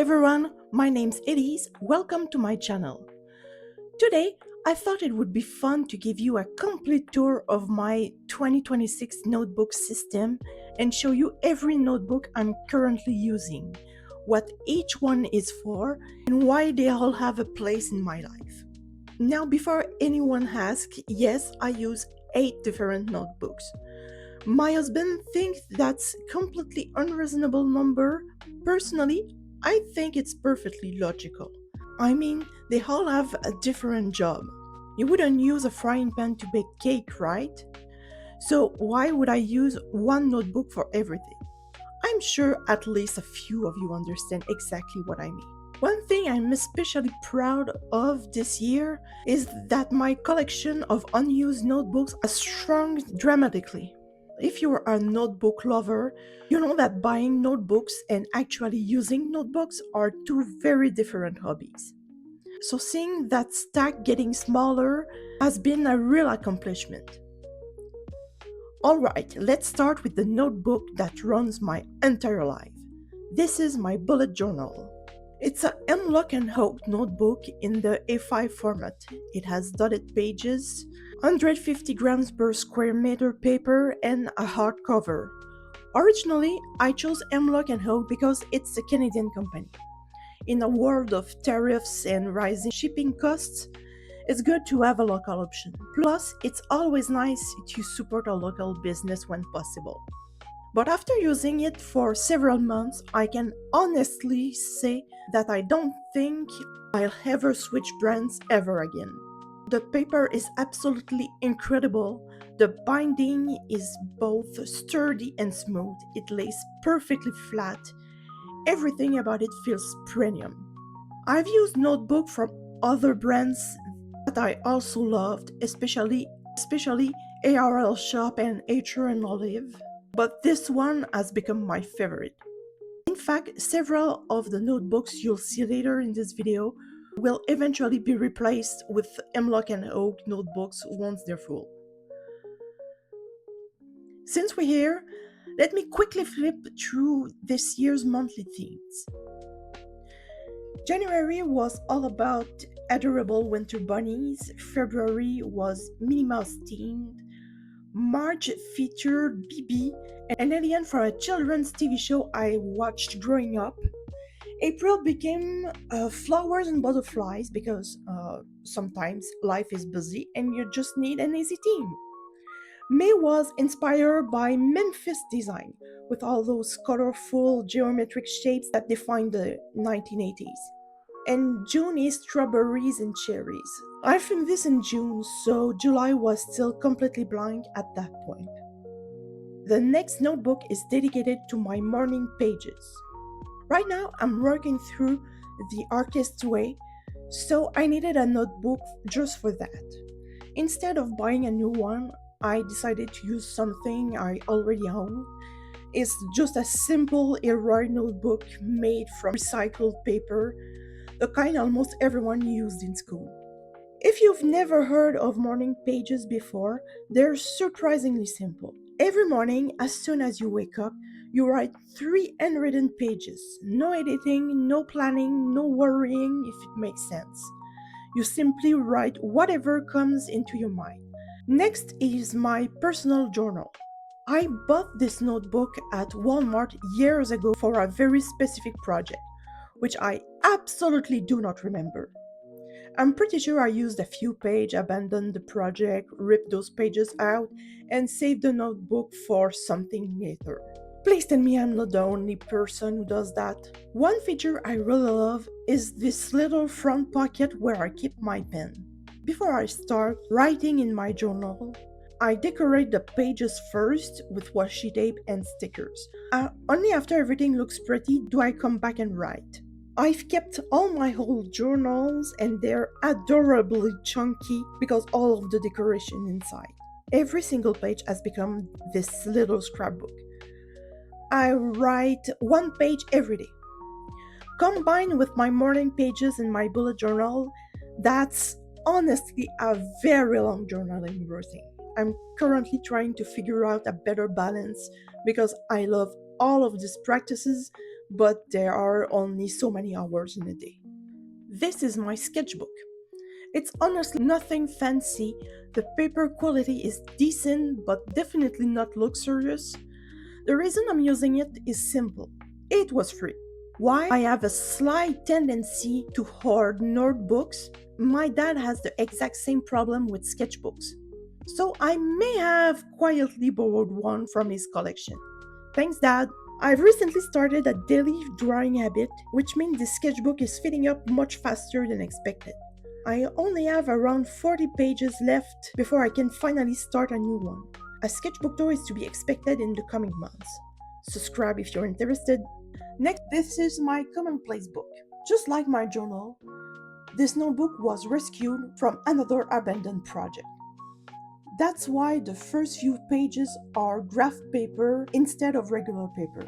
everyone, my name's Elise. Welcome to my channel. Today, I thought it would be fun to give you a complete tour of my 2026 notebook system and show you every notebook I'm currently using, what each one is for, and why they all have a place in my life. Now, before anyone asks, yes, I use 8 different notebooks. My husband thinks that's completely unreasonable number. Personally, I think it's perfectly logical. I mean, they all have a different job. You wouldn't use a frying pan to bake cake, right? So why would I use one notebook for everything? I'm sure at least a few of you understand exactly what I mean. One thing I'm especially proud of this year is that my collection of unused notebooks has shrunk dramatically. If you are a notebook lover, you know that buying notebooks and actually using notebooks are two very different hobbies. So seeing that stack getting smaller has been a real accomplishment. Alright, let's start with the notebook that runs my entire life. This is my bullet journal. It's a Hemlock Oak notebook in the A5 format. It has dotted pages, 150 grams per square meter paper, and a hardcover. Originally, I chose Hemlock Oak because it's a Canadian company. In a world of tariffs and rising shipping costs, it's good to have a local option. Plus, it's always nice to support a local business when possible. But after using it for several months, I can honestly say that I don't think I'll ever switch brands ever again. The paper is absolutely incredible. The binding is both sturdy and smooth. It lays perfectly flat. Everything about it feels premium. I've used notebook from other brands that I also loved, especially ARL Shop and Acher and Olive, but this one has become my favorite. In fact, several of the notebooks you'll see later in this video will eventually be replaced with Hemlock Oak notebooks once they're full. Since we're here, let me quickly flip through this year's monthly themes. January was all about adorable winter bunnies, February was Minnie Mouse themed, March featured Bibi, an alien from a children's TV show I watched growing up. April became flowers and butterflies because sometimes life is busy and you just need an easy theme. May was inspired by Memphis design, with all those colorful geometric shapes that defined the 1980s. And June is strawberries and cherries. I filmed this in June, so July was still completely blank at that point. The next notebook is dedicated to my morning pages. Right now, I'm working through the Artist's Way, so I needed a notebook just for that. Instead of buying a new one, I decided to use something I already own. It's just a simple Elroy notebook made from recycled paper, the kind almost everyone used in school. If you've never heard of morning pages before, they're surprisingly simple. Every morning, as soon as you wake up, you write 3 handwritten pages. No editing, no planning, no worrying if it makes sense. You simply write whatever comes into your mind. Next is my personal journal. I bought this notebook at Walmart years ago for a very specific project, which I absolutely do not remember. I'm pretty sure I used a few pages, abandoned the project, ripped those pages out, and saved the notebook for something later. Please tell me I'm not the only person who does that. One feature I really love is this little front pocket where I keep my pen. Before I start writing in my journal, I decorate the pages first with washi tape and stickers. Only after everything looks pretty do I come back and write. I've kept all my old journals and they're adorably chunky because all of the decoration inside. Every single page has become this little scrapbook. I write 1 page every day. Combined with my morning pages in my bullet journal, that's honestly a very long journaling routine. I'm currently trying to figure out a better balance because I love all of these practices, but there are only so many hours in a day. This is my sketchbook. It's honestly nothing fancy. The paper quality is decent, but definitely not luxurious. The reason I'm using it is simple. It was free. Why I have a slight tendency to hoard notebooks? My dad has the exact same problem with sketchbooks. So I may have quietly borrowed one from his collection. Thanks, Dad. I've recently started a daily drawing habit, which means the sketchbook is filling up much faster than expected. I only have around 40 pages left before I can finally start a new one. A sketchbook tour is to be expected in the coming months. Subscribe if you're interested. Next, this is my Commonplace book. Just like my journal, this notebook was rescued from another abandoned project. That's why the first few pages are graph paper instead of regular paper.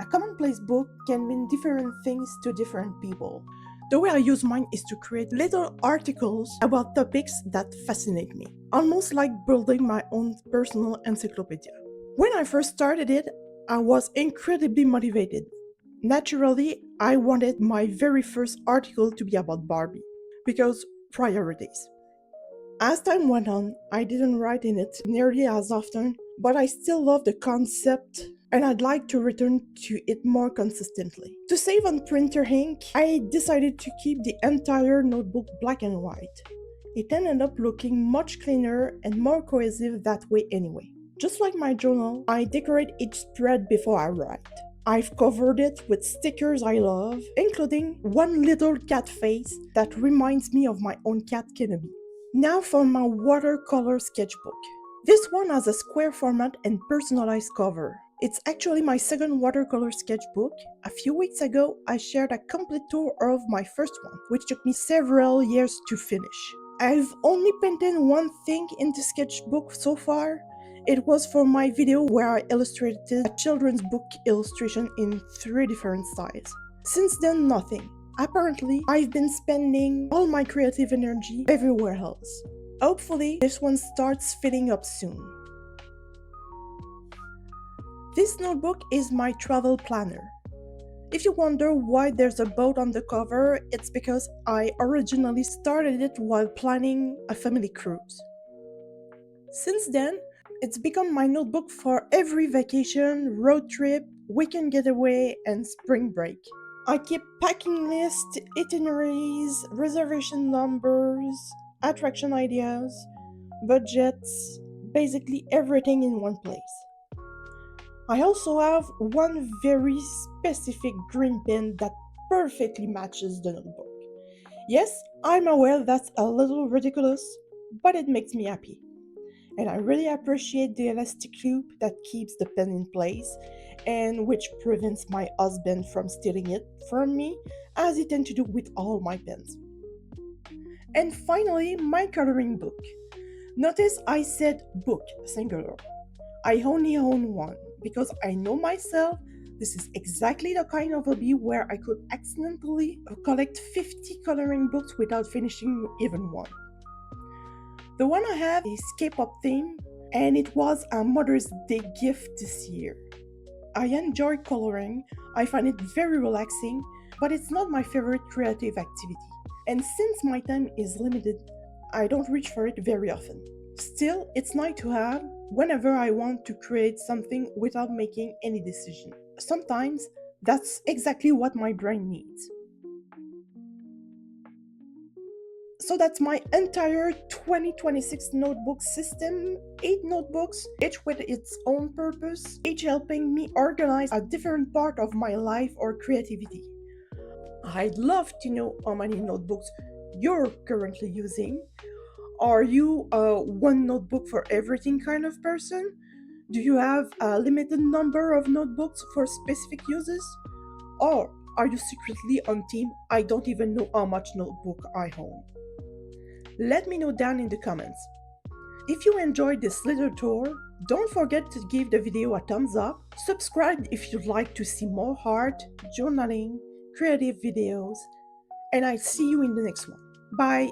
A commonplace book can mean different things to different people. The way I use mine is to create little articles about topics that fascinate me, almost like building my own personal encyclopedia. When I first started it, I was incredibly motivated. Naturally, I wanted my very first article to be about Barbie, because priorities. As time went on, I didn't write in it nearly as often, but I still love the concept and I'd like to return to it more consistently. To save on printer ink, I decided to keep the entire notebook black and white. It ended up looking much cleaner and more cohesive that way anyway. Just like my journal, I decorate each spread before I write. I've covered it with stickers I love, including one little cat face that reminds me of my own cat Kenobi. Now for my watercolor sketchbook. This one has a square format and personalized cover. It's actually my second watercolor sketchbook. A few weeks ago, I shared a complete tour of my first one, which took me several years to finish. I've only painted one thing in the sketchbook so far. It was for my video where I illustrated a children's book illustration in 3 different styles. Since then, nothing. Apparently, I've been spending all my creative energy everywhere else. Hopefully, this one starts filling up soon. This notebook is my travel planner. If you wonder why there's a boat on the cover, it's because I originally started it while planning a family cruise. Since then, it's become my notebook for every vacation, road trip, weekend getaway, and spring break. I keep packing lists, itineraries, reservation numbers, attraction ideas, budgets, basically everything in one place. I also have one very specific green pen that perfectly matches the notebook. Yes, I'm aware that's a little ridiculous, but it makes me happy. And I really appreciate the elastic loop that keeps the pen in place and which prevents my husband from stealing it from me, as he tends to do with all my pens. And finally, my coloring book. Notice I said book, singular. I only own one because I know myself this is exactly the kind of hobby where I could accidentally collect 50 coloring books without finishing even one. The one I have is K-pop theme, and it was a Mother's Day gift this year. I enjoy coloring, I find it very relaxing, but it's not my favorite creative activity. And since my time is limited, I don't reach for it very often. Still, it's nice to have whenever I want to create something without making any decision. Sometimes that's exactly what my brain needs. So that's my entire 2026 notebook system. 8 notebooks, each with its own purpose, each helping me organize a different part of my life or creativity. I'd love to know how many notebooks you're currently using. Are you a one notebook for everything kind of person? Do you have a limited number of notebooks for specific uses? Or are you secretly on team I don't even know how much notebook I own? Let me know down in the comments. If you enjoyed this little tour, don't forget to give the video a thumbs up, subscribe if you'd like to see more art, journaling, creative videos, and I'll see you in the next one. Bye!